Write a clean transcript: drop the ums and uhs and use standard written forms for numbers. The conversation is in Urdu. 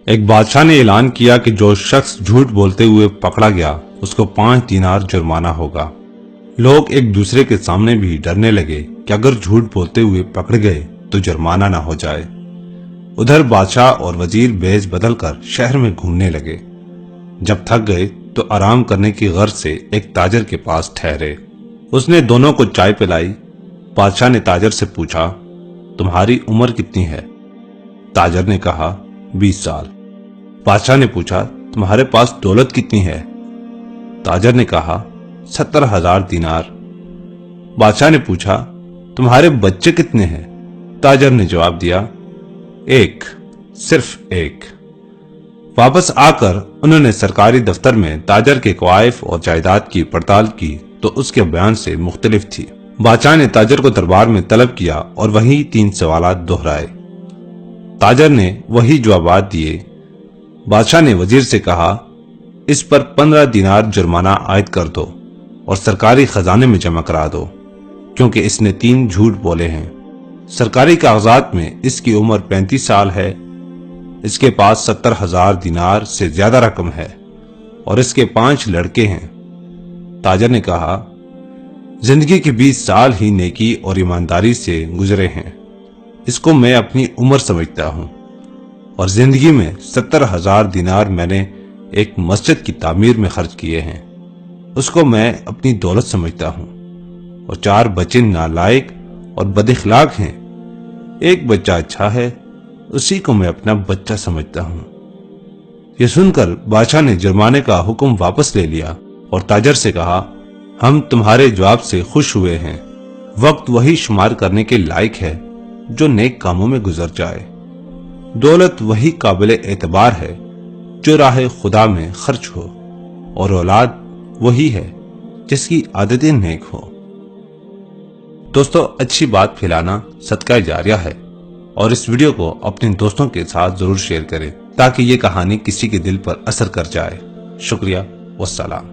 ایک بادشاہ نے اعلان کیا کہ جو شخص جھوٹ بولتے ہوئے پکڑا گیا اس کو 5 دینار جرمانہ ہوگا۔ لوگ ایک دوسرے کے سامنے بھی ڈرنے لگے کہ اگر جھوٹ بولتے ہوئے پکڑ گئے تو جرمانہ نہ ہو جائے۔ ادھر بادشاہ اور وزیر بیج بدل کر شہر میں گھومنے لگے۔ جب تھک گئے تو آرام کرنے کی غرض سے ایک تاجر کے پاس ٹھہرے۔ اس نے دونوں کو چائے پلائی۔ بادشاہ نے تاجر سے پوچھا، تمہاری عمر کتنی ہے؟ تاجر نے کہا 20 سال۔ بادشاہ نے پوچھا، تمہارے پاس دولت کتنی ہے؟ تاجر نے کہا 70,000 دینار۔ بادشاہ نے پوچھا، تمہارے بچے کتنے ہیں؟ تاجر نے جواب دیا، 1، صرف 1۔ واپس آ کر انہوں نے سرکاری دفتر میں تاجر کے کوائف اور جائیداد کی پڑتال کی تو اس کے بیان سے مختلف تھی۔ بادشاہ نے تاجر کو دربار میں طلب کیا اور وہی 3 سوالات دہرائے۔ تاجر نے وہی جوابات دیے۔ بادشاہ نے وزیر سے کہا، اس پر 15 دینار جرمانہ عائد کر دو اور سرکاری خزانے میں جمع کرا دو، کیونکہ اس نے 3 جھوٹ بولے ہیں۔ سرکاری کاغذات میں اس کی عمر 35 سال ہے، اس کے پاس 70,000 دینار سے زیادہ رقم ہے اور اس کے 5 لڑکے ہیں۔ تاجر نے کہا، زندگی کے 20 سال ہی نیکی اور ایمانداری سے گزرے ہیں، اس کو میں اپنی عمر سمجھتا ہوں، اور زندگی میں 70,000 دینار میں نے ایک مسجد کی تعمیر میں خرچ کیے ہیں، اس کو میں اپنی دولت سمجھتا ہوں، اور 4 بچے نالائق اور بد اخلاق ہیں، ایک بچہ اچھا ہے، اسی کو میں اپنا بچہ سمجھتا ہوں۔ یہ سن کر بادشاہ نے جرمانے کا حکم واپس لے لیا اور تاجر سے کہا، ہم تمہارے جواب سے خوش ہوئے ہیں، وقت وہی شمار کرنے کے لائق ہے جو نیک کاموں میں گزر جائے، دولت وہی قابل اعتبار ہے جو راہ خدا میں خرچ ہو، اور اولاد وہی ہے جس کی عادتیں نیک ہو۔ دوستو، اچھی بات پھیلانا صدقہ جاریہ ہے، اور اس ویڈیو کو اپنے دوستوں کے ساتھ ضرور شیئر کریں تاکہ یہ کہانی کسی کے دل پر اثر کر جائے۔ شکریہ، والسلام۔